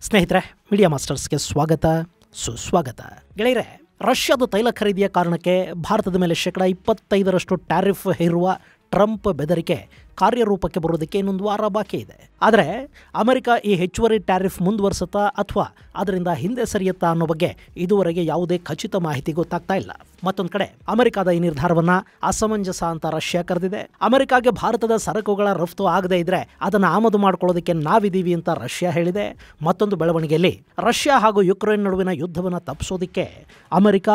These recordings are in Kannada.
ಸ್ನೇಹಿತರೆ, ಮೀಡಿಯಾ ಮಾಸ್ಟರ್ಸ್ಗೆ ಸ್ವಾಗತ ಸುಸ್ವಾಗತ. ಗೆಳೆಯರೆ, ರಷ್ಯಾದ ತೈಲ ಖರೀದಿಯ ಕಾರಣಕ್ಕೆ ಭಾರತದ ಮೇಲೆ 25% ಟ್ಯಾರಿಫ್ ಹೇರುವ ಟ್ರಂಪ್ ಬೆದರಿಕೆ ಕಾರ್ಯರೂಪಕ್ಕೆ ಬರುವುದಕ್ಕೆ ಇನ್ನೊಂದು ವಾರ ಬಾಕಿ ಇದೆ. ಆದರೆ ಅಮೆರಿಕ ಈ ಹೆಚ್ಚುವರಿ ಟ್ಯಾರಿಫ್ ಮುಂದುವರಿಸುತ್ತಾ ಅಥವಾ ಅದರಿಂದ ಹಿಂದೆ ಸರಿಯುತ್ತಾ ಅನ್ನೋ ಬಗ್ಗೆ ಇದುವರೆಗೆ ಯಾವುದೇ ಖಚಿತ ಮಾಹಿತಿ ಗೊತ್ತಾಗ್ತಾ ಇಲ್ಲ. ಮತ್ತೊಂದು ಕಡೆ ಅಮೆರಿಕದ ಈ ನಿರ್ಧಾರವನ್ನ ಅಸಮಂಜಸ ಅಂತ ರಷ್ಯಾ ಕರೆದಿದೆ. ಅಮೆರಿಕಾಗೆ ಭಾರತದ ಸರಕುಗಳ ರಫ್ತು ಆಗದೇ ಇದ್ರೆ ಅದನ್ನು ಆಮದು ಮಾಡ್ಕೊಳ್ಳೋದಕ್ಕೆ ನಾವಿದ್ದೀವಿ ಅಂತ ರಷ್ಯಾ ಹೇಳಿದೆ. ಮತ್ತೊಂದು ಬೆಳವಣಿಗೆಯಲ್ಲಿ ರಷ್ಯಾ ಹಾಗೂ ಯುಕ್ರೇನ್ ನಡುವಿನ ಯುದ್ಧವನ್ನು ತಪ್ಪಿಸೋದಕ್ಕೆ ಅಮೆರಿಕ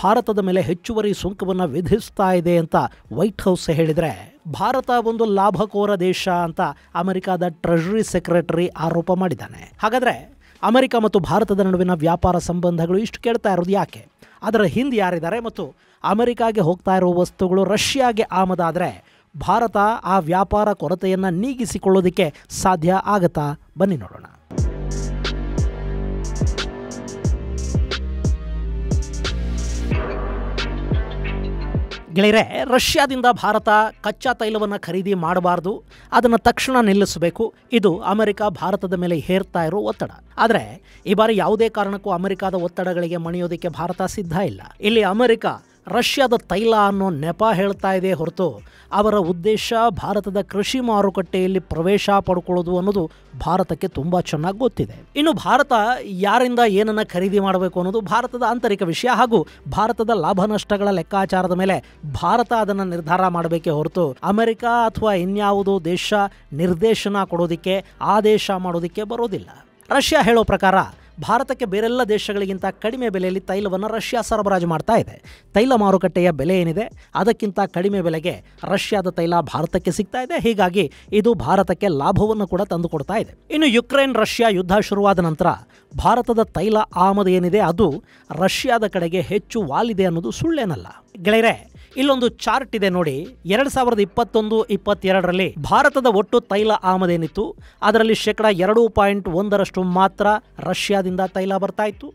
ಭಾರತದ ಮೇಲೆ ಹೆಚ್ಚುವರಿ ಸುಂಕವನ್ನು ವಿಧಿಸ್ತಾ ಇದೆ ಅಂತ ವೈಟ್ ಹೌಸ್ ಹೇಳಿದರೆ, ಭಾರತ ಒಂದು ಲಾಭಕೋರ ದೇಶ ಅಂತ ಅಮೆರಿಕದ ಟ್ರೆಜರಿ ಸೆಕ್ರೆಟರಿ ಆರೋಪ ಮಾಡಿದ್ದಾನೆ. ಹಾಗಾದರೆ ಅಮೆರಿಕ ಮತ್ತು ಭಾರತದ ನಡುವಿನ ವ್ಯಾಪಾರ ಸಂಬಂಧಗಳು ಇಷ್ಟು ಕೇಳ್ತಾ ಇರೋದು ಯಾಕೆ? ಅದರ ಹಿಂದೆ ಯಾರಿದ್ದಾರೆ ಮತ್ತು ಅಮೆರಿಕಾಗೆ ಹೋಗ್ತಾ ಇರೋ ವಸ್ತುಗಳು ರಷ್ಯಾಗೆ ಆಮದಾದರೆ ಭಾರತ ಆ ವ್ಯಾಪಾರ ಕೊರತೆಯನ್ನು ನೀಗಿಸಿಕೊಳ್ಳೋದಕ್ಕೆ ಸಾಧ್ಯ ಆಗತ್ತಾ? ಬನ್ನಿ ನೋಡೋಣ. ಗೆಳೆಯರೆ, ರಷ್ಯಾದಿಂದ ಭಾರತ ಕಚ್ಚಾ ತೈಲವನ್ನು ಖರೀದಿ ಮಾಡಬಾರ್ದು, ಅದನ್ನು ತಕ್ಷಣ ನಿಲ್ಲಿಸಬೇಕು. ಇದು ಅಮೆರಿಕ ಭಾರತದ ಮೇಲೆ ಹೇರ್ತಾ ಇರೋ ಒತ್ತಡ. ಆದರೆ ಈ ಬಾರಿ ಯಾವುದೇ ಕಾರಣಕ್ಕೂ ಅಮೆರಿಕದ ಒತ್ತಡಗಳಿಗೆ ಮಣಿಯೋದಕ್ಕೆ ಭಾರತ ಸಿದ್ಧ ಇಲ್ಲ. ಇಲ್ಲಿ ಅಮೆರಿಕ ರಷ್ಯಾದ ತೈಲ ಅನ್ನೋ ನೆಪ ಹೇಳ್ತಾ ಇದೆ ಹೊರತು ಅವರ ಉದ್ದೇಶ ಭಾರತದ ಕೃಷಿ ಮಾರುಕಟ್ಟೆಯಲ್ಲಿ ಪ್ರವೇಶ ಪಡ್ಕೊಳ್ಳೋದು ಅನ್ನೋದು ಭಾರತಕ್ಕೆ ತುಂಬ ಚೆನ್ನಾಗಿ ಗೊತ್ತಿದೆ. ಇನ್ನು ಭಾರತ ಯಾರಿಂದ ಏನನ್ನು ಖರೀದಿ ಮಾಡಬೇಕು ಅನ್ನೋದು ಭಾರತದ ಆಂತರಿಕ ವಿಷಯ ಹಾಗೂ ಭಾರತದ ಲಾಭ ನಷ್ಟಗಳ ಲೆಕ್ಕಾಚಾರದ ಮೇಲೆ ಭಾರತ ಅದನ್ನು ನಿರ್ಧಾರ ಮಾಡಬೇಕೇ ಹೊರತು ಅಮೆರಿಕ ಅಥವಾ ಇನ್ಯಾವುದೋ ದೇಶ ನಿರ್ದೇಶನ ಕೊಡೋದಕ್ಕೆ ಆದೇಶ ಮಾಡೋದಕ್ಕೆ ಬರೋದಿಲ್ಲ. ರಷ್ಯಾ ಹೇಳೋ ಪ್ರಕಾರ ಭಾರತಕ್ಕೆ ಬೇರೆಲ್ಲ ದೇಶಗಳಿಗಿಂತ ಕಡಿಮೆ ಬೆಲೆಯಲ್ಲಿ ತೈಲವನ್ನು ರಷ್ಯಾ ಸರಬರಾಜು ಮಾಡ್ತಾ ಇದೆ. ತೈಲ ಮಾರುಕಟ್ಟೆಯ ಬೆಲೆ ಏನಿದೆ ಅದಕ್ಕಿಂತ ಕಡಿಮೆ ಬೆಲೆಗೆ ರಷ್ಯಾದ ತೈಲ ಭಾರತಕ್ಕೆ ಸಿಗ್ತಾ ಇದೆ. ಹೀಗಾಗಿ ಇದು ಭಾರತಕ್ಕೆ ಲಾಭವನ್ನು ಕೂಡ ತಂದುಕೊಡ್ತಾ ಇದೆ. ಇನ್ನು ಯುಕ್ರೇನ್ ರಷ್ಯಾ ಯುದ್ಧ ಶುರುವಾದ ನಂತರ ಭಾರತದ ತೈಲ ಆಮದು ಏನಿದೆ ಅದು ರಷ್ಯಾದ ಕಡೆಗೆ ಹೆಚ್ಚು ವಾಲಿದೆ ಅನ್ನೋದು ಸುಳ್ಳೇನಲ್ಲ. ಗೆಳೆಯರೆ, ಇಲ್ಲೊಂದು ಚಾರ್ಟ್ ಇದೆ ನೋಡಿ. 2021-22ರಲ್ಲಿ ಭಾರತದ ಒಟ್ಟು ತೈಲ ಆಮದೇನಿತ್ತು ಅದರಲ್ಲಿ 2.1% ಮಾತ್ರ ರಷ್ಯಾದಿಂದ ತೈಲ ಬರ್ತಾ ಇತ್ತು.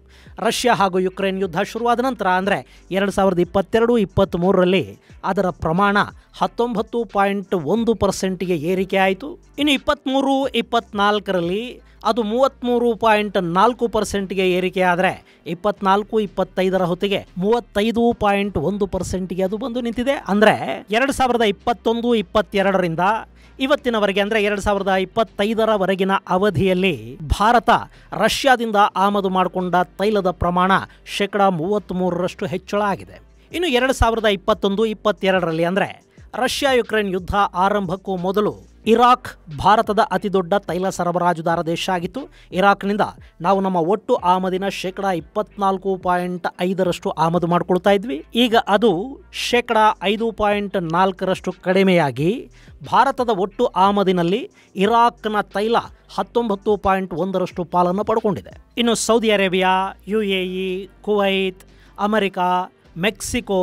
ರಷ್ಯಾ ಹಾಗೂ ಯುಕ್ರೇನ್ ಯುದ್ಧ ಶುರುವಾದ ನಂತರ ಅಂದರೆ 2022-23ರಲ್ಲಿ ಅದರ ಪ್ರಮಾಣ 19.1%ಗೆ ಏರಿಕೆ ಆಯಿತು. ಇನ್ನು 23-24ರಲ್ಲಿ ಅದು 33.4%ಗೆ ಏರಿಕೆ ಆದರೆ 24-25ರ ಹೊತ್ತಿಗೆ 35.1%ಗೆ ಅದು ಬಂದು ನಿಂತಿದೆ. ಅಂದರೆ 2021-22ರಿಂದ ಇವತ್ತಿನವರೆಗೆ ಅಂದರೆ 2025ರವರೆಗಿನ ಅವಧಿಯಲ್ಲಿ ಭಾರತ ರಷ್ಯಾದಿಂದ ಆಮದು ಮಾಡಿಕೊಂಡ ತೈಲದ ಪ್ರಮಾಣ 33% ಹೆಚ್ಚಳ ಆಗಿದೆ. ಇನ್ನು 2021-22ರಲ್ಲಿ ಅಂದರೆ ರಷ್ಯಾ ಯುಕ್ರೇನ್ ಯುದ್ಧ ಆರಂಭಕ್ಕೂ ಮೊದಲು ಇರಾಕ್ ಭಾರತದ ಅತಿ ದೊಡ್ಡ ತೈಲ ಸರಬರಾಜುದಾರ ದೇಶ ಆಗಿತ್ತು. ಇರಾಕ್ನಿಂದ ನಾವು ನಮ್ಮ ಒಟ್ಟು ಆಮದಿನ 24.5% ಆಮದು ಮಾಡಿಕೊಳ್ತಾ ಇದ್ವಿ. ಈಗ ಅದು 5.4% ಕಡಿಮೆಯಾಗಿ ಭಾರತದ ಒಟ್ಟು ಆಮದಿನಲ್ಲಿ ಇರಾಕ್ನ ತೈಲ 19.1% ಪಾಲನ್ನು ಪಡ್ಕೊಂಡಿದೆ. ಇನ್ನು Saudi Arabia, UAE, Kuwait, America, Mexico,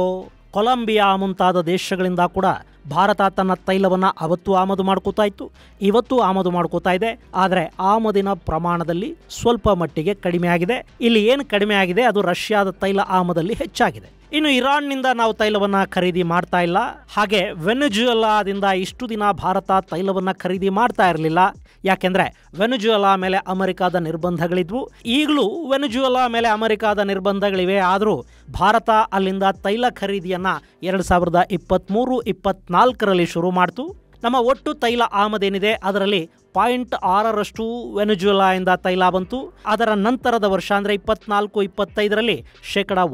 Colombia ಮುಂತಾದ ದೇಶಗಳಿಂದ ಕೂಡ ಭಾರತ ತನ್ನ ತೈಲವನ್ನು ಅವತ್ತು ಆಮದು ಮಾಡ್ಕೋತಾ ಇತ್ತು, ಇವತ್ತು ಆಮದು ಮಾಡ್ಕೋತಾ ಇದೆ. ಆದರೆ ಆಮದಿನ ಪ್ರಮಾಣದಲ್ಲಿ ಸ್ವಲ್ಪ ಮಟ್ಟಿಗೆ ಕಡಿಮೆ ಆಗಿದೆ. ಇಲ್ಲಿ ಏನು ಕಡಿಮೆ ಆಗಿದೆ ಅದು ರಷ್ಯಾದ ತೈಲ ಆಮದಲ್ಲಿ ಹೆಚ್ಚಾಗಿದೆ. ಇನ್ನು ಇರಾನ್ನಿಂದ ನಾವು ತೈಲವನ್ನು ಖರೀದಿ ಮಾಡ್ತಾ ಇಲ್ಲ. ಹಾಗೆ ವೆನೆಜುವೆಲಾದಿಂದ ಇಷ್ಟು ದಿನ ಭಾರತ ತೈಲವನ್ನು ಖರೀದಿ ಮಾಡ್ತಾ ಇರಲಿಲ್ಲ. ಯಾಕೆಂದರೆ ವೆನೆಜುವೆಲಾ ಮೇಲೆ ಅಮೆರಿಕದ ನಿರ್ಬಂಧಗಳಿದ್ವು. ಈಗಲೂ ವೆನೆಜುವೆಲಾ ಮೇಲೆ ಅಮೆರಿಕದ ನಿರ್ಬಂಧಗಳಿವೆ. ಆದರೂ ಭಾರತ ಅಲ್ಲಿಂದ ತೈಲ ಖರೀದಿಯನ್ನು 2023-24ರಲ್ಲಿ ಶುರು ಮಾಡ್ತು. ನಮ್ಮ ಒಟ್ಟು ತೈಲ ಆಮದೇನಿದೆ ಅದರಲ್ಲಿ 0.6% ವೆನೆಜುವೆಲಾಯಿಂದ ತೈಲ ಬಂತು. ಅದರ ನಂತರದ ವರ್ಷ ಅಂದರೆ 24-25ರಲ್ಲಿ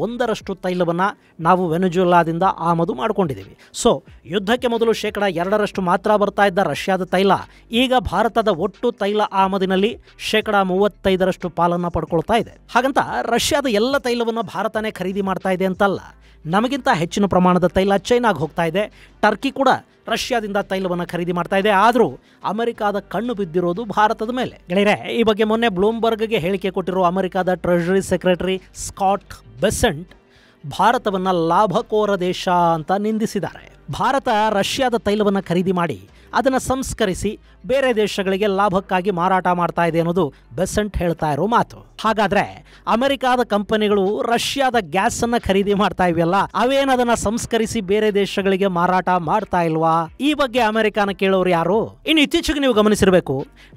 1% ತೈಲವನ್ನು ನಾವು ವೆನೆಜುವೆಲಾದಿಂದ ಆಮದು ಮಾಡಿಕೊಂಡಿದ್ದೀವಿ. ಸೊ ಯುದ್ಧಕ್ಕೆ ಮೊದಲು 2% ಮಾತ್ರ ಬರ್ತಾ ಇದ್ದ ರಷ್ಯಾದ ತೈಲ ಈಗ ಭಾರತದ ಒಟ್ಟು ತೈಲ ಆಮದಿನಲ್ಲಿ 35% ಪಾಲನ್ನು ಪಡ್ಕೊಳ್ತಾ ಇದೆ. ಹಾಗಂತ ರಷ್ಯಾದ ಎಲ್ಲ ತೈಲವನ್ನು ಭಾರತನೇ ಖರೀದಿ ಮಾಡ್ತಾ ಇದೆ ಅಂತಲ್ಲ. ನಮಗಿಂತ ಹೆಚ್ಚಿನ ಪ್ರಮಾಣದ ತೈಲ ಚೈನಾಗೆ ಹೋಗ್ತಾ ಇದೆ. ಟರ್ಕಿ ಕೂಡ ರಷ್ಯಾದಿಂದ ತೈಲವನ್ನು ಖರೀದಿ ಮಾಡ್ತಾ ಇದೆ. ಆದರೂ ಅಮೆರಿಕದ ಕಣ್ಣು ಬಿದ್ದಿರೋದು ಭಾರತದ ಮೇಲೆ. ಗೆಳೆಯರೆ, ಈ ಬಗ್ಗೆ ಮೊನ್ನೆ ಬ್ಲೂಮ್ಬರ್ಗ್ಗೆ ಹೇಳಿಕೆ ಕೊಟ್ಟಿರೋ ಅಮೆರಿಕದ ಟ್ರೆಜರಿ ಸೆಕ್ರೆಟರಿ ಸ್ಕಾಟ್ ಬೆಸೆಂಟ್ ಭಾರತವನ್ನು ಲಾಭಕೋರ ದೇಶ ಅಂತ ನಿಂದಿಸಿದ್ದಾರೆ. ಭಾರತ ರಷ್ಯಾದ ತೈಲವನ್ನು ಖರೀದಿ ಮಾಡಿ ಅದನ್ನು ಸಂಸ್ಕರಿಸಿ ಬೇರೆ ದೇಶಗಳಿಗೆ ಲಾಭಕ್ಕಾಗಿ ಮಾರಾಟ ಮಾಡ್ತಾ ಇದೆ ಅನ್ನೋದು ಬೆಸೆಂಟ್ ಹೇಳ್ತಾ ಇರೋ ಮಾತು. ಹಾಗಾದ್ರೆ ಅಮೆರಿಕಾದ ಕಂಪನಿಗಳು ರಷ್ಯಾದ ಗ್ಯಾಸ್ ಅನ್ನ ಖರೀದಿ ಮಾಡ್ತಾ ಇವೆಯಲ್ಲ, ಅವೇನದನ್ನ ಸಂಸ್ಕರಿಸಿ ಬೇರೆ ದೇಶಗಳಿಗೆ ಮಾರಾಟ ಮಾಡ್ತಾ ಇಲ್ವಾ? ಈ ಬಗ್ಗೆ ಅಮೆರಿಕಾನ ಕೇಳೋರು ಯಾರು? ಇನ್ನು ಇತ್ತೀಚೆಗೆ ನೀವು ಗಮನಿಸಿರಬೇಕು,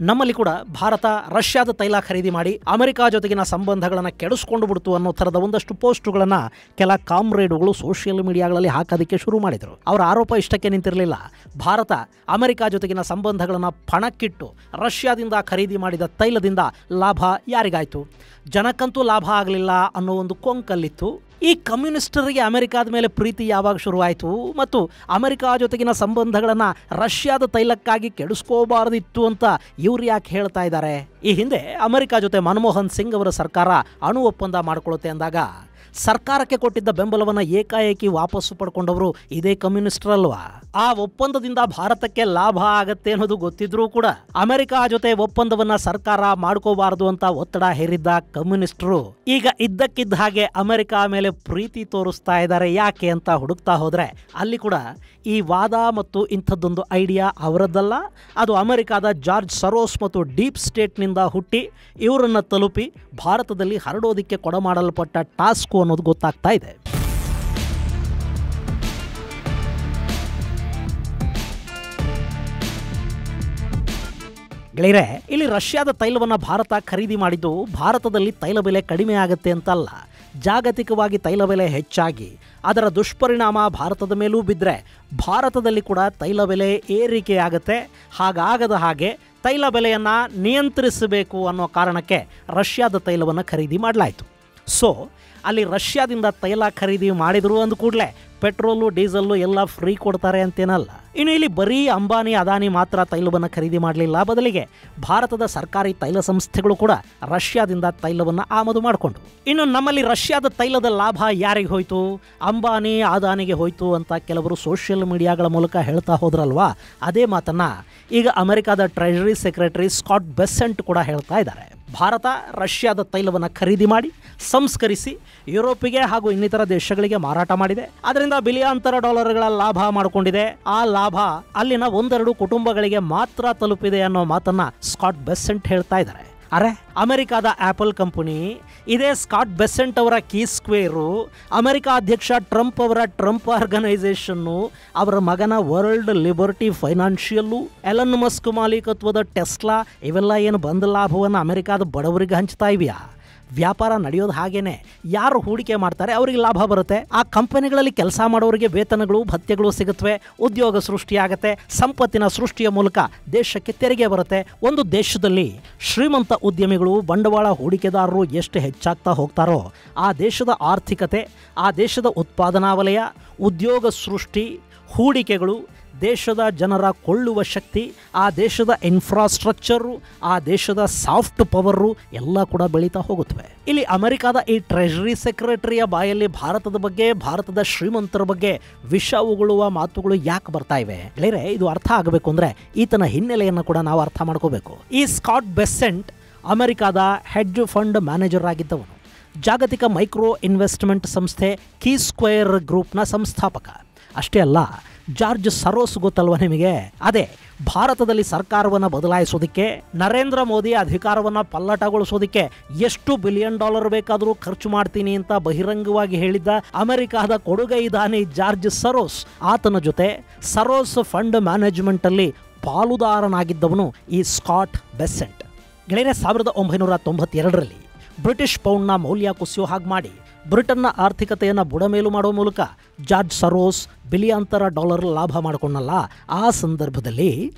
ನಮ್ಮಲ್ಲಿ ಕೂಡ ಭಾರತ ರಷ್ಯಾದ ತೈಲ ಖರೀದಿ ಮಾಡಿ ಅಮೆರಿಕ ಜೊತೆಗಿನ ಸಂಬಂಧಗಳನ್ನ ಕೆಡಿಸ್ಕೊಂಡು ಬಿಡ್ತು ಅನ್ನೋ ಥರದ ಒಂದಷ್ಟು ಪೋಸ್ಟ್ಗಳನ್ನ ಕೆಲ ಕಾಮ್ರೇಡ್ಗಳು ಸೋಷಿಯಲ್ ಮೀಡಿಯಾಗಳಲ್ಲಿ ಹಾಕೋದಕ್ಕೆ ಶುರು ಮಾಡಿದ್ರು. ಅವರ ಆರೋಪ ಇಷ್ಟಕ್ಕೆ ನಿಂತಿರಲಿಲ್ಲ. ಭಾರತ ಅಮೆರಿಕ ಜೊತೆಗಿನ ಸಂಬಂಧಗಳನ್ನು ಪಣಕ್ಕಿಟ್ಟು ರಷ್ಯಾದಿಂದ ಖರೀದಿ ಮಾಡಿದ ತೈಲದಿಂದ ಲಾಭ ಯಾರಿಗಾಯ್ತು? ಜನಕ್ಕಂತೂ ಲಾಭ ಆಗಲಿಲ್ಲ ಅನ್ನೋ ಒಂದು ಕೊಂಕಲ್ಲಿತ್ತು. ಈ ಕಮ್ಯುನಿಸ್ಟರಿಗೆ ಅಮೆರಿಕಾದ ಮೇಲೆ ಪ್ರೀತಿ ಯಾವಾಗ ಶುರುವಾಯಿತು ಮತ್ತು ಅಮೆರಿಕ ಜೊತೆಗಿನ ಸಂಬಂಧಗಳನ್ನು ರಷ್ಯಾದ ತೈಲಕ್ಕಾಗಿ ಕೆಡಿಸ್ಕೋಬಾರ್ದಿತ್ತು ಅಂತ ಇವ್ರು ಯಾಕೆ ಹೇಳ್ತಾ ಇದ್ದಾರೆ? ಈ ಹಿಂದೆ ಅಮೆರಿಕ ಜೊತೆ ಮನಮೋಹನ್ ಸಿಂಗ್ ಅವರ ಸರ್ಕಾರ ಅಣು ಒಪ್ಪಂದ ಮಾಡಿಕೊಳ್ಳುತ್ತೆ ಅಂದಾಗ ಸರ್ಕಾರಕ್ಕೆ ಕೊಟ್ಟಿದ್ದ ಬೆಂಬಲವನ್ನು ಏಕಾಏಕಿ ವಾಪಸ್ಸು ಪಡ್ಕೊಂಡವರು ಇದೇ ಕಮ್ಯುನಿಸ್ಟರಲ್ವಾ? ಆ ಒಪ್ಪಂದದಿಂದ ಭಾರತಕ್ಕೆ ಲಾಭ ಆಗತ್ತೆ ಅನ್ನೋದು ಗೊತ್ತಿದ್ರೂ ಕೂಡ ಅಮೆರಿಕ ಜೊತೆ ಒಪ್ಪಂದವನ್ನ ಸರ್ಕಾರ ಮಾಡ್ಕೋಬಾರದು ಅಂತ ಒತ್ತಡ ಹೇರಿದ್ದ ಕಮ್ಯುನಿಸ್ಟರು ಈಗ ಇದ್ದಕ್ಕಿದ್ದ ಹಾಗೆ ಅಮೆರಿಕ ಮೇಲೆ ಪ್ರೀತಿ ತೋರಿಸ್ತಾ ಇದ್ದಾರೆ. ಯಾಕೆ ಅಂತ ಹುಡುಕ್ತಾ ಹೋದ್ರೆ ಅಲ್ಲಿ ಕೂಡ ಈ ವಾದ ಮತ್ತು ಇಂಥದ್ದೊಂದು ಐಡಿಯಾ ಅವರದ್ದಲ್ಲ, ಅದು ಅಮೆರಿಕಾದ ಜಾರ್ಜ್ ಸರೋಸ್ ಮತ್ತು ಡೀಪ್ ಸ್ಟೇಟ್ನಿಂದ ಹುಟ್ಟಿ ಇವರನ್ನು ತಲುಪಿ ಭಾರತದಲ್ಲಿ ಹರಡೋದಿಕ್ಕೆ ಕೊಡಮಾಡಲ್ಪಟ್ಟ ಟಾಸ್ಕು ಅನ್ನೋದು ಗೊತ್ತಾಗ್ತಾ ಇದೆ. ಗೆಳೆಯರೆ, ಇಲ್ಲಿ ರಷ್ಯಾದ ತೈಲವನ್ನು ಭಾರತ ಖರೀದಿ ಮಾಡಿದ್ದು ಭಾರತದಲ್ಲಿ ತೈಲ ಬೆಲೆ ಕಡಿಮೆ ಆಗುತ್ತೆ ಅಂತಲ್ಲ, ಜಾಗತಿಕವಾಗಿ ತೈಲ ಬೆಲೆ ಹೆಚ್ಚಾಗಿ ಅದರ ದುಷ್ಪರಿಣಾಮ ಭಾರತದ ಮೇಲೂ ಬಿದ್ದರೆ ಭಾರತದಲ್ಲಿ ಕೂಡ ತೈಲ ಬೆಲೆ ಏರಿಕೆ ಆಗುತ್ತೆ. ಹಾಗಾಗದ ಹಾಗೆ ತೈಲ ಬೆಲೆಯನ್ನು ನಿಯಂತ್ರಿಸಬೇಕು ಅನ್ನೋ ಕಾರಣಕ್ಕೆ ರಷ್ಯಾದ ತೈಲವನ್ನು ಖರೀದಿ ಮಾಡಲಾಯಿತು. ಸೊ ಅಲ್ಲಿ ರಷ್ಯಾದಿಂದ ತೈಲ ಖರೀದಿ ಮಾಡಿದ್ರು ಅಂದ ಕೂಡಲೇ ಪೆಟ್ರೋಲು ಡೀಸೆಲ್ಲು ಎಲ್ಲ ಫ್ರೀ ಕೊಡ್ತಾರೆ ಅಂತೇನಲ್ಲ. ಇನ್ನು ಇಲ್ಲಿ ಬರೀ ಅಂಬಾನಿ ಅದಾನಿ ಮಾತ್ರ ತೈಲವನ್ನು ಖರೀದಿ ಮಾಡಲಿಲ್ಲ, ಬದಲಿಗೆ ಭಾರತದ ಸರ್ಕಾರಿ ತೈಲ ಸಂಸ್ಥೆಗಳು ಕೂಡ ರಷ್ಯಾದಿಂದ ತೈಲವನ್ನು ಆಮದು ಮಾಡಿಕೊಂಡು. ಇನ್ನು ನಮ್ಮಲ್ಲಿ ರಷ್ಯಾದ ತೈಲದ ಲಾಭ ಯಾರಿಗೆ ಹೋಯಿತು? ಅಂಬಾನಿ ಅದಾನಿಗೆ ಹೋಯಿತು ಅಂತ ಕೆಲವರು ಸೋಷಿಯಲ್ ಮೀಡಿಯಾಗಳ ಮೂಲಕ ಹೇಳ್ತಾ ಹೋದ್ರಲ್ವಾ, ಅದೇ ಮಾತನ್ನ ಈಗ ಅಮೆರಿಕಾದ ಟ್ರೆಜರಿ ಸೆಕ್ರೆಟರಿ ಸ್ಕಾಟ್ ಬೆಸೆಂಟ್ ಕೂಡ ಹೇಳ್ತಾ ಇದ್ದಾರೆ. ಭಾರತ ರಷ್ಯಾದ ತೈಲವನ್ನು ಖರೀದಿ ಮಾಡಿ ಸಂಸ್ಕರಿಸಿ ಯುರೋಪಿಗೆ ಹಾಗೂ ಇನ್ನಿತರ ದೇಶಗಳಿಗೆ ಮಾರಾಟ ಮಾಡಿದೆ. ಅದರಿಂದ ಬಿಲಿಯಂತರ ಡಾಲರ್ಗಳ ಲಾಭ ಮಾಡಿಕೊಂಡಿದೆ. ಆ ಲಾಭ ಅಲ್ಲಿನ ಒಂದೆರಡು ಕುಟುಂಬಗಳಿಗೆ ಮಾತ್ರ ತಲುಪಿದೆ ಅನ್ನೋ ಮಾತನ್ನ ಸ್ಕಾಟ್ ಬೆಸೆಂಟ್ ಹೇಳ್ತಾ ಇದ್ದಾರೆ. ಅರೆ, ಅಮೆರಿಕಾದ ಆಪಲ್ ಕಂಪನಿ, ಇದೇ ಸ್ಕಾಟ್ ಬೆಸೆಂಟ್ ಅವರ ಕೀ ಸ್ಕ್ವೇರು, ಅಮೆರಿಕ ಅಧ್ಯಕ್ಷ ಟ್ರಂಪ್ ಅವರ ಟ್ರಂಪ್ ಆರ್ಗನೈಸೇಷನ್ನು, ಅವರ ಮಗನ ವರ್ಲ್ಡ್ ಲಿಬರ್ಟಿ ಫೈನಾನ್ಷಿಯಲ್ಲು, ಎಲನ್ ಮಸ್ಕ್ ಮಾಲೀಕತ್ವದ ಟೆಸ್ಲಾ, ಇವೆಲ್ಲ ಏನು ಬಂದ ಲಾಭವನ್ನು ಅಮೆರಿಕಾದ ಬಡವರಿಗೆ ಹಂಚ್ತಾ ಇವೆಯಾ? ವ್ಯಾಪಾರ ನಡೆಯೋದು ಹಾಗೇನೆ, ಯಾರು ಹೂಡಿಕೆ ಮಾಡ್ತಾರೆ ಅವರಿಗೆ ಲಾಭ ಬರುತ್ತೆ. ಆ ಕಂಪನಿಗಳಲ್ಲಿ ಕೆಲಸ ಮಾಡೋರಿಗೆ ವೇತನಗಳು ಭತ್ಯೆಗಳು ಸಿಗುತ್ತವೆ, ಉದ್ಯೋಗ ಸೃಷ್ಟಿಯಾಗತ್ತೆ, ಸಂಪತ್ತಿನ ಸೃಷ್ಟಿಯ ಮೂಲಕ ದೇಶಕ್ಕೆ ತೆರಿಗೆ ಬರುತ್ತೆ. ಒಂದು ದೇಶದಲ್ಲಿ ಶ್ರೀಮಂತ ಉದ್ಯಮಿಗಳು, ಬಂಡವಾಳ ಹೂಡಿಕೆದಾರರು ಎಷ್ಟು ಹೆಚ್ಚಾಗ್ತಾ ಹೋಗ್ತಾರೋ ಆ ದೇಶದ ಆರ್ಥಿಕತೆ, ಆ ದೇಶದ ಉತ್ಪಾದನಾ ವಲಯ, ಉದ್ಯೋಗ ಸೃಷ್ಟಿ, ಹೂಡಿಕೆಗಳು, ದೇಶದ ಜನರ ಕೊಳ್ಳುವ ಶಕ್ತಿ, ಆ ದೇಶದ ಇನ್ಫ್ರಾಸ್ಟ್ರಕ್ಚರು, ಆ ದೇಶದ ಸಾಫ್ಟ್ ಪವರು ಎಲ್ಲ ಕೂಡ ಬೆಳೀತಾ ಹೋಗುತ್ತವೆ. ಇಲ್ಲಿ ಅಮೆರಿಕಾದ ಈ ಟ್ರೆಜರಿ ಸೆಕ್ರೆಟರಿಯ ಬಾಯಲ್ಲಿ ಭಾರತದ ಬಗ್ಗೆ, ಭಾರತದ ಶ್ರೀಮಂತರ ಬಗ್ಗೆ ವಿಷ ಉಗುಳುವ ಮಾತುಗಳು ಯಾಕೆ ಬರ್ತಾ ಇವೆ? ಗೆಳೆಯರೆ, ಇದು ಅರ್ಥ ಆಗಬೇಕು ಅಂದರೆ ಈತನ ಹಿನ್ನೆಲೆಯನ್ನು ಕೂಡ ನಾವು ಅರ್ಥ ಮಾಡ್ಕೋಬೇಕು. ಈ ಸ್ಕಾಟ್ ಬೆಸೆಂಟ್ ಅಮೆರಿಕಾದ ಹೆಡ್ಜ್ ಫಂಡ್ ಮ್ಯಾನೇಜರ್ ಆಗಿದ್ದವನು. ಜಾಗತಿಕ ಮೈಕ್ರೋ ಇನ್ವೆಸ್ಟ್ಮೆಂಟ್ ಸಂಸ್ಥೆ ಕೀ ಸ್ಕ್ವೇರ್ ಗ್ರೂಪ್ನ ಸಂಸ್ಥಾಪಕ. ಅಷ್ಟೇ ಅಲ್ಲ, ಜಾರ್ಜ್ ಸರೋಸ್ ಗೊತ್ತಲ್ವ ನಿಮಗೆ? ಅದೇ ಭಾರತದಲ್ಲಿ ಸರ್ಕಾರವನ್ನು ಬದಲಾಯಿಸೋದಕ್ಕೆ, ನರೇಂದ್ರ ಮೋದಿ ಅಧಿಕಾರವನ್ನು ಪಲ್ಲಟಗೊಳಿಸೋದಕ್ಕೆ ಎಷ್ಟು $1 ಬಿಲಿಯನ್ ಬೇಕಾದರೂ ಖರ್ಚು ಮಾಡ್ತೀನಿ ಅಂತ ಬಹಿರಂಗವಾಗಿ ಹೇಳಿದ್ದ ಅಮೆರಿಕಾದ ಕೊಡುಗೈದಾನಿ ಜಾರ್ಜ್ ಸರೋಸ್, ಆತನ ಜೊತೆ ಸರೋಸ್ ಫಂಡ್ ಮ್ಯಾನೇಜ್ಮೆಂಟಲ್ಲಿ ಪಾಲುದಾರನಾಗಿದ್ದವನು ಈ ಸ್ಕಾಟ್ ಬೆಸೆಂಟ್. ಗೆಳೆಯರೆ, 1992ರಲ್ಲಿ ಬ್ರಿಟಿಷ್ ಪೌಂಡ್ನ ಮೌಲ್ಯ ಕುಸಿಯೋ ಹಾಗೆ ಮಾಡಿ ಬ್ರಿಟನ್ನ ಆರ್ಥಿಕತೆಯನ್ನು ಬುಡಮೇಲು ಮಾಡೋ ಮೂಲಕ ಜಾರ್ಜ್ ಸರೋಸ್ ಬಿಲಿಯಂತರ ಡಾಲರ್ ಲಾಭ ಮಾಡಿಕೊಂಡಲ್ಲ, ಆ ಸಂದರ್ಭದಲ್ಲಿ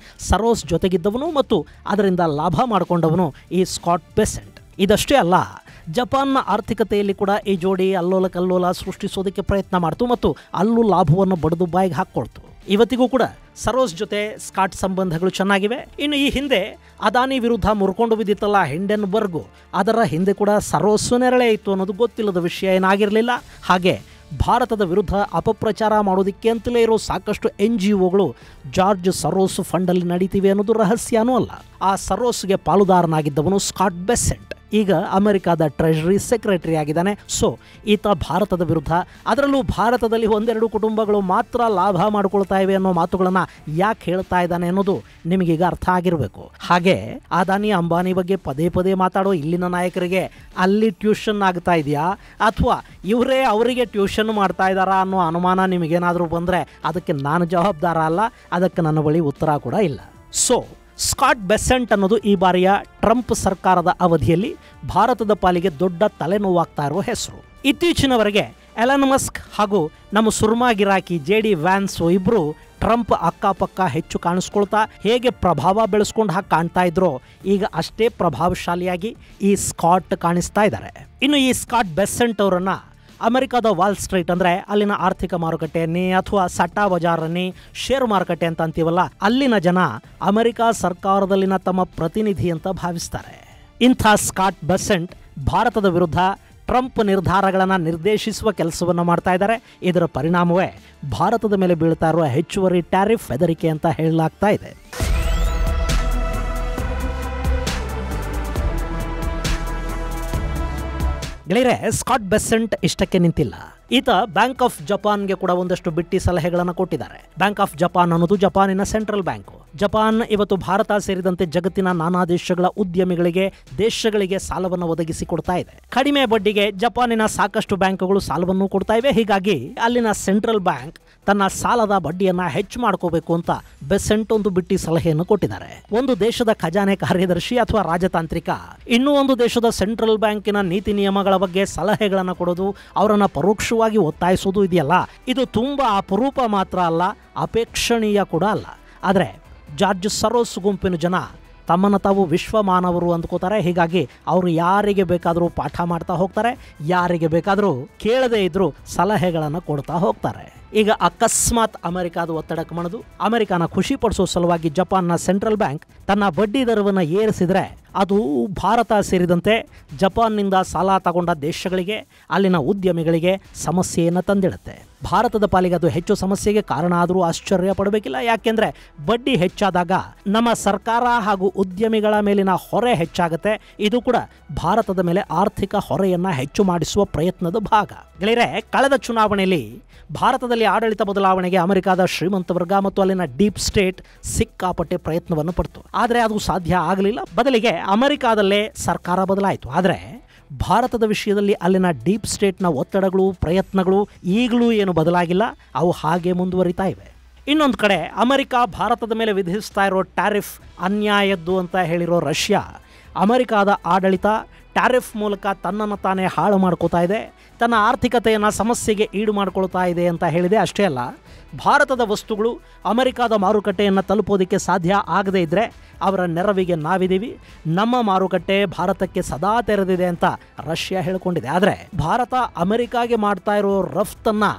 ಸರೋಸ್ ಜೊತೆಗಿದ್ದವನು ಮತ್ತು ಅದರಿಂದ ಲಾಭ ಮಾಡಿಕೊಂಡವನು ಈ ಸ್ಕಾಟ್ ಬೆಸೆಂಟ್. ಇದಷ್ಟೇ ಅಲ್ಲ, ಜಪಾನ್ನ ಆರ್ಥಿಕತೆಯಲ್ಲಿ ಕೂಡ ಈ ಜೋಡಿ ಅಲ್ಲೋಲ ಕಲ್ಲೋಲ ಸೃಷ್ಟಿಸೋದಕ್ಕೆ ಪ್ರಯತ್ನ ಮಾಡ್ತು ಮತ್ತು ಅಲ್ಲೂ ಲಾಭವನ್ನು ಬಡಿದು ಬಾಯಿಗೆ ಹಾಕ್ಕೊಳ್ತು. ಇವತ್ತಿಗೂ ಕೂಡ ಸರೋಸ್ ಜೊತೆ ಸ್ಕಾಟ್ ಸಂಬಂಧಗಳು ಚೆನ್ನಾಗಿವೆ. ಇನ್ನು ಈ ಹಿಂದೆ ಅದಾನಿ ವಿರುದ್ಧ ಮುರ್ಕೊಂಡು ಬಿದ್ದಿತ್ತಲ್ಲ ಹಿಂಡೆನ್ಬರ್ಗು, ಅದರ ಹಿಂದೆ ಕೂಡ ಸರೋಸ್ ನೆರಳೇ ಇತ್ತು ಅನ್ನೋದು ಗೊತ್ತಿಲ್ಲದ ವಿಷಯ ಏನಾಗಿರಲಿಲ್ಲ. ಹಾಗೆ ಭಾರತದ ವಿರುದ್ಧ ಅಪಪ್ರಚಾರ ಮಾಡೋದಕ್ಕೆ ಅಂತಲೇ ಇರೋ ಸಾಕಷ್ಟು NGOಗಳು ಜಾರ್ಜ್ ಸರೋಸ್ ಫಂಡಲ್ಲಿ ನಡೀತಿವೆ ಅನ್ನೋದು ರಹಸ್ಯನೂ ಅಲ್ಲ. ಆ ಸರೋಸ್ಗೆ ಪಾಲುದಾರನಾಗಿದ್ದವನು ಸ್ಕಾಟ್ ಬೆಸೆಂಟ್. ಈಗ ಅಮೆರಿಕಾದ ಟ್ರೆಷರಿ ಸೆಕ್ರೆಟರಿ ಆಗಿದ್ದಾನೆ. ಸೊ ಈತ ಭಾರತದ ವಿರುದ್ಧ, ಅದರಲ್ಲೂ ಭಾರತದಲ್ಲಿ ಒಂದೆರಡು ಕುಟುಂಬಗಳು ಮಾತ್ರ ಲಾಭ ಮಾಡ್ಕೊಳ್ತಾ ಇವೆ ಅನ್ನೋ ಮಾತುಗಳನ್ನ ಯಾಕೆ ಹೇಳ್ತಾ ಇದ್ದಾನೆ ಅನ್ನೋದು ನಿಮಗೀಗ ಅರ್ಥ ಆಗಿರಬೇಕು. ಹಾಗೆ ಅದಾನಿ ಅಂಬಾನಿ ಬಗ್ಗೆ ಪದೇ ಪದೇ ಮಾತಾಡೋ ಇಲ್ಲಿನ ನಾಯಕರಿಗೆ ಅಲ್ಲಿ ಟ್ಯೂಷನ್ ಆಗ್ತಾ ಇದೆಯಾ ಅಥವಾ ಇವರೇ ಅವರಿಗೆ ಟ್ಯೂಷನ್ ಮಾಡ್ತಾ ಇದ್ದಾರಾ ಅನ್ನೋ ಅನುಮಾನ ನಿಮಗೇನಾದರೂ ಬಂದರೆ ಅದಕ್ಕೆ ನಾನು ಜವಾಬ್ದಾರ ಅಲ್ಲ, ಅದಕ್ಕೆ ನನ್ನ ಬಳಿ ಉತ್ತರ ಕೂಡ ಇಲ್ಲ. ಸೊ ಸ್ಕಾಟ್ ಬೆಸೆಂಟ್ ಅನ್ನೋದು ಈ ಬಾರಿಯ ಟ್ರಂಪ್ ಸರ್ಕಾರದ ಅವಧಿಯಲ್ಲಿ ಭಾರತದ ಪಾಲಿಗೆ ದೊಡ್ಡ ತಲೆನೋವಾಗ್ತಾ ಇರುವ ಹೆಸರು. ಇತ್ತೀಚಿನವರೆಗೆ ಎಲನ್ ಮಸ್ಕ್ ಹಾಗೂ ನಮ್ಮ ಸುರ್ಮಾ ಗಿರಾಕಿ JD ವ್ಯಾನ್ಸ್ ಇಬ್ಬರು ಟ್ರಂಪ್ ಅಕ್ಕಪಕ್ಕ ಹೆಚ್ಚು ಕಾಣಿಸ್ಕೊಳ್ತಾ ಹೇಗೆ ಪ್ರಭಾವ ಬೆಳೆಸ್ಕೊಂಡು ಹಾಗೆ ಕಾಣ್ತಾ ಇದ್ರೋ ಈಗ ಅಷ್ಟೇ ಪ್ರಭಾವಶಾಲಿಯಾಗಿ ಈ ಸ್ಕಾಟ್ ಕಾಣಿಸ್ತಾ ಇದ್ದಾರೆ. ಇನ್ನು ಈ ಸ್ಕಾಟ್ ಬೆಸೆಂಟ್ ಅವರನ್ನ ಅಮೆರಿಕದ ವಾಲ್ ಸ್ಟ್ರೀಟ್ ಅಂದರೆ ಅಲ್ಲಿನ ಆರ್ಥಿಕ ಮಾರುಕಟ್ಟೆಯನ್ನೇ ಅಥವಾ ಸಟ್ಟಾ ಬಜಾರನ್ನೇ ಶೇರ್ ಮಾರುಕಟ್ಟೆ ಅಂತ ಅಂತೀವಲ್ಲ, ಅಲ್ಲಿನ ಜನ ಅಮೆರಿಕ ಸರ್ಕಾರದಲ್ಲಿನ ತಮ್ಮ ಪ್ರತಿನಿಧಿ ಅಂತ ಭಾವಿಸ್ತಾರೆ. ಇಂಥ ಸ್ಕಾಟ್ ಬೆಸೆಂಟ್ ಭಾರತದ ವಿರುದ್ಧ ಟ್ರಂಪ್ ನಿರ್ಧಾರಗಳನ್ನು ನಿರ್ದೇಶಿಸುವ ಕೆಲಸವನ್ನು ಮಾಡ್ತಾ ಇದ್ದಾರೆ. ಇದರ ಪರಿಣಾಮವೇ ಭಾರತದ ಮೇಲೆ ಬೀಳ್ತಾ ಇರುವ ಹೆಚ್ಚುವರಿ ಟ್ಯಾರಿಫ್ ಬೆದರಿಕೆ ಅಂತ ಹೇಳಲಾಗ್ತಾ ಇದೆ. ಗೆಳೆಯರೆ, ಸ್ಕಾಟ್ ಬೆಸೆಂಟ್ ಇಷ್ಟಕ್ಕೆ ನಿಂತಿಲ್ಲ. ಈತ ಬ್ಯಾಂಕ್ ಆಫ್ ಜಪಾನ್ಗೆ ಕೂಡ ಒಂದಷ್ಟು ಬಿಟ್ಟಿ ಸಲಹೆಗಳನ್ನು ಕೊಟ್ಟಿದ್ದಾರೆ. ಬ್ಯಾಂಕ್ ಆಫ್ ಜಪಾನ್ ಅನ್ನೋದು ಜಪಾನಿನ ಸೆಂಟ್ರಲ್ ಬ್ಯಾಂಕು. ಜಪಾನ್ ಇವತ್ತು ಭಾರತ ಸೇರಿದಂತೆ ಜಗತ್ತಿನ ನಾನಾ ದೇಶಗಳ ಉದ್ಯಮಿಗಳಿಗೆ, ದೇಶಗಳಿಗೆ ಸಾಲವನ್ನು ಒದಗಿಸಿ ಕೊಡ್ತಾ ಇದೆ. ಕಡಿಮೆ ಬಡ್ಡಿಗೆ ಜಪಾನಿನ ಸಾಕಷ್ಟು ಬ್ಯಾಂಕುಗಳು ಸಾಲವನ್ನು ಕೊಡ್ತಾ ಇವೆ. ಹೀಗಾಗಿ ಅಲ್ಲಿನ ಸೆಂಟ್ರಲ್ ಬ್ಯಾಂಕ್ ತನ್ನ ಸಾಲದ ಬಡ್ಡಿಯನ್ನ ಹೆಚ್ಚು ಮಾಡ್ಕೋಬೇಕು ಅಂತ ಬೆಸೆಂಟ್ ಒಂದು ಬಿಟ್ಟಿ ಸಲಹೆಯನ್ನು ಕೊಟ್ಟಿದ್ದಾರೆ. ಒಂದು ದೇಶದ ಖಜಾನೆ ಕಾರ್ಯದರ್ಶಿ ಅಥವಾ ರಾಜತಾಂತ್ರಿಕ ಇನ್ನೂ ಒಂದು ದೇಶದ ಸೆಂಟ್ರಲ್ ಬ್ಯಾಂಕಿನ ನೀತಿ ನಿಯಮಗಳ ಬಗ್ಗೆ ಸಲಹೆಗಳನ್ನು ಕೊಡೋದು, ಅವರನ್ನ ಪರೋಕ್ಷವಾಗಿ ಒತ್ತಾಯಿಸೋದು ಇದೆಯಲ್ಲ, ಇದು ತುಂಬಾ ಅಪರೂಪ ಮಾತ್ರ ಅಲ್ಲ, ಅಪೇಕ್ಷಣೀಯ ಕೂಡ ಅಲ್ಲ. ಆದರೆ ಜಾರ್ಜ್ ಸರೋಸ್ ಗುಂಪಿನ ಜನ ತಮ್ಮನ್ನು ತಾವು ವಿಶ್ವ ಮಾನವರು ಅಂದ್ಕೋತಾರೆ. ಹೀಗಾಗಿ ಅವರು ಯಾರಿಗೆ ಬೇಕಾದರೂ ಪಾಠ ಮಾಡ್ತಾ ಹೋಗ್ತಾರೆ, ಯಾರಿಗೆ ಬೇಕಾದರೂ ಕೇಳದೇ ಇದ್ರೂ ಸಲಹೆಗಳನ್ನು ಕೊಡ್ತಾ ಹೋಗ್ತಾರೆ. ಈಗ ಅಕಸ್ಮಾತ್ ಅಮೆರಿಕಾದ ಒತ್ತಡಕ್ಕೆ ಮಣಿದು ಅಮೆರಿಕಾನ ಖುಷಿ ಪಡಿಸೋ ಸಲುವಾಗಿ ಜಪಾನ್ನ ಸೆಂಟ್ರಲ್ ಬ್ಯಾಂಕ್ ತನ್ನ ಬಡ್ಡಿ ದರವನ್ನು ಏರಿಸಿದರೆ ಅದು ಭಾರತ ಸೇರಿದಂತೆ ಜಪಾನ್ನಿಂದ ಸಾಲ ತಗೊಂಡ ದೇಶಗಳಿಗೆ, ಅಲ್ಲಿನ ಉದ್ಯಮಿಗಳಿಗೆ ಸಮಸ್ಯೆಯನ್ನು ತಂದಿಡುತ್ತೆ. ಭಾರತದ ಪಾಲಿಗೆ ಅದು ಹೆಚ್ಚು ಸಮಸ್ಯೆಗೆ ಕಾರಣ ಆದರೂ ಆಶ್ಚರ್ಯ ಪಡಬೇಕಿಲ್ಲ. ಯಾಕೆಂದ್ರೆ ಬಡ್ಡಿ ಹೆಚ್ಚಾದಾಗ ನಮ್ಮ ಸರ್ಕಾರ ಹಾಗೂ ಉದ್ಯಮಿಗಳ ಮೇಲಿನ ಹೊರೆ ಹೆಚ್ಚಾಗುತ್ತೆ. ಇದು ಕೂಡ ಭಾರತದ ಮೇಲೆ ಆರ್ಥಿಕ ಹೊರೆಯನ್ನ ಹೆಚ್ಚು ಮಾಡಿಸುವ ಪ್ರಯತ್ನದ ಭಾಗ. ಗೆಳೆಯರೆ, ಕಳೆದ ಚುನಾವಣೆಯಲ್ಲಿ ಭಾರತದಲ್ಲಿ ಆಡಳಿತ ಬದಲಾವಣೆಗೆ ಅಮೆರಿಕದ ಶ್ರೀಮಂತ ವರ್ಗ ಮತ್ತು ಅಲ್ಲಿನ ಡೀಪ್ ಸ್ಟೇಟ್ ಸಿಕ್ಕಾಪಟ್ಟೆ ಪ್ರಯತ್ನವನ್ನು ಪಡ್ತು. ಆದರೆ ಅದು ಸಾಧ್ಯ ಆಗಲಿಲ್ಲ. ಬದಲಿಗೆ ಅಮೆರಿಕಾದಲ್ಲೇ ಸರ್ಕಾರ ಬದಲಾಯಿತು. ಆದರೆ ಭಾರತದ ವಿಷಯದಲ್ಲಿ ಅಲ್ಲಿನ ಡೀಪ್ ಸ್ಟೇಟ್ನ ಒತ್ತಡಗಳು, ಪ್ರಯತ್ನಗಳು ಈಗಲೂ ಏನು ಬದಲಾಗಿಲ್ಲ, ಅವು ಹಾಗೆ ಮುಂದುವರಿತಾ ಇವೆ. ಇನ್ನೊಂದು ಕಡೆ ಅಮೆರಿಕ ಭಾರತದ ಮೇಲೆ ವಿಧಿಸ್ತಾ ಇರೋ ಟ್ಯಾರಿಫ್ ಅನ್ಯಾಯದ್ದು ಅಂತ ಹೇಳಿರೋ ರಷ್ಯಾ, ಅಮೆರಿಕಾದ ಆಡಳಿತ ಟ್ಯಾರಿಫ್ ಮೂಲಕ ತನ್ನನ್ನು ತಾನೇ ಹಾಳು ಮಾಡ್ಕೋತಾ ಇದೆ, ತನ್ನ ಆರ್ಥಿಕತೆಯನ್ನು ಸಮಸ್ಯೆಗೆ ಈಡು ಮಾಡಿಕೊಳ್ತಾ ಇದೆ ಅಂತ ಹೇಳಿದೆ. ಅಷ್ಟೇ ಅಲ್ಲ, ಭಾರತದ ವಸ್ತುಗಳು ಅಮೆರಿಕಾದ ಮಾರುಕಟ್ಟೆಯನ್ನು ತಲುಪೋದಕ್ಕೆ ಸಾಧ್ಯ ಆಗದೇ ಇದ್ದರೆ ಅವರ ನೆರವಿಗೆ ನಾವಿದ್ದೀವಿ, ನಮ್ಮ ಮಾರುಕಟ್ಟೆ ಭಾರತಕ್ಕೆ ಸದಾ ತೆರೆದಿದೆ ಅಂತ ರಷ್ಯಾ ಹೇಳಿಕೊಂಡಿದೆ. ಆದರೆ ಭಾರತ ಅಮೆರಿಕಾಗೆ ಮಾಡ್ತಾ ಇರೋ ರಫ್ತನ್ನು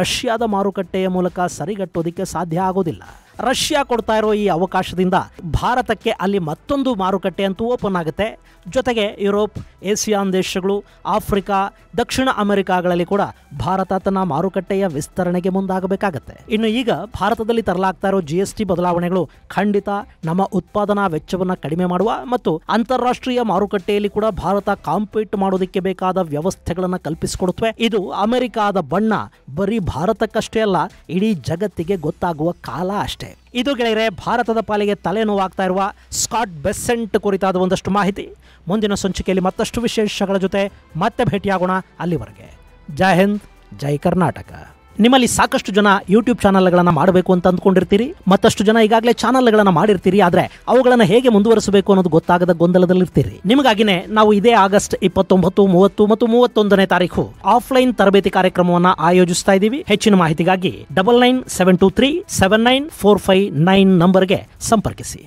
ರಷ್ಯಾದ ಮಾರುಕಟ್ಟೆಯ ಮೂಲಕ ಸರಿಗಟ್ಟೋದಕ್ಕೆ ಸಾಧ್ಯ ಆಗೋದಿಲ್ಲ. ರಷ್ಯಾ ಕೊಡ್ತಾ ಇರೋ ಈ ಅವಕಾಶದಿಂದ ಭಾರತಕ್ಕೆ ಅಲ್ಲಿ ಮತ್ತೊಂದು ಮಾರುಕಟ್ಟೆ ಅಂತೂ ಓಪನ್ ಆಗುತ್ತೆ. ಜೊತೆಗೆ ಯುರೋಪ್, ಏಷ್ಯಾನ್ ದೇಶಗಳು, ಆಫ್ರಿಕಾ, ದಕ್ಷಿಣ ಅಮೆರಿಕಾಗಳಲ್ಲಿ ಕೂಡ ಭಾರತ ತನ್ನ ಮಾರುಕಟ್ಟೆಯ ವಿಸ್ತರಣೆಗೆ ಮುಂದಾಗಬೇಕಾಗತ್ತೆ. ಇನ್ನು ಈಗ ಭಾರತದಲ್ಲಿ ತರಲಾಗ್ತಾ ಇರೋ GST ಬದಲಾವಣೆಗಳು ಖಂಡಿತ ನಮ್ಮ ಉತ್ಪಾದನಾ ವೆಚ್ಚವನ್ನು ಕಡಿಮೆ ಮಾಡುವ ಮತ್ತು ಅಂತಾರಾಷ್ಟ್ರೀಯ ಮಾರುಕಟ್ಟೆಯಲ್ಲಿ ಕೂಡ ಭಾರತ ಕಾಂಪೀಟ್ ಮಾಡೋದಕ್ಕೆ ಬೇಕಾದ ವ್ಯವಸ್ಥೆಗಳನ್ನು ಕಲ್ಪಿಸಿಕೊಡುತ್ತವೆ. ಇದು ಅಮೆರಿಕಾದ ಬಣ್ಣ ಬರೀ ಭಾರತಕ್ಕಷ್ಟೇ ಅಲ್ಲ, ಇಡೀ ಜಗತ್ತಿಗೆ ಗೊತ್ತಾಗುವ ಕಾಲ ಅಷ್ಟೇ. ಇದು ಗೆಳೆಯರೆ, ಭಾರತದ ಪಾಲಿಗೆ ತಲೆನೋವಾಗ್ತಾ ಇರುವ ಸ್ಕಾಟ್ ಬೆಸೆಂಟ್ ಕುರಿತಾದ ಒಂದಷ್ಟು ಮಾಹಿತಿ. ಮುಂದಿನ ಸಂಚಿಕೆಯಲ್ಲಿ ಮತ್ತಷ್ಟು ವಿಶೇಷಗಳ ಜೊತೆ ಮತ್ತೆ ಭೇಟಿಯಾಗೋಣ. ಅಲ್ಲಿವರೆಗೆ ಜೈ ಹಿಂದ್, ಜೈ ಕರ್ನಾಟಕ. ನಿಮ್ಮಲ್ಲಿ ಸಾಕಷ್ಟು ಜನ ಯೂಟ್ಯೂಬ್ ಚಾನಲ್ಗಳನ್ನು ಮಾಡಬೇಕು ಅಂತ ಅಂದ್ಕೊಂಡಿರ್ತೀರಿ. ಮತ್ತಷ್ಟು ಜನ ಈಗಾಗಲೇ ಚಾನಲ್ಗಳನ್ನು ಮಾಡಿರ್ತೀರಿ. ಆದರೆ ಅವುಗಳನ್ನು ಹೇಗೆ ಮುಂದುವರಿಸಬೇಕು ಅನ್ನೋದು ಗೊತ್ತಾಗದ ಗೊಂದಲದಲ್ಲಿರ್ತೀರಿ. ನಿಮಗಾಗಿನೇ ನಾವು ಇದೇ ಆಗಸ್ಟ್ 29, 30 ಮತ್ತು 31ನೇ ತಾರೀಕು ಆಫ್ಲೈನ್ ತರಬೇತಿ ಕಾರ್ಯಕ್ರಮವನ್ನು ಆಯೋಜಿಸ್ತಾ ಇದ್ದೀವಿ. ಹೆಚ್ಚಿನ ಮಾಹಿತಿಗಾಗಿ 9972379459 ನಂಬರ್ಗೆ ಸಂಪರ್ಕಿಸಿ.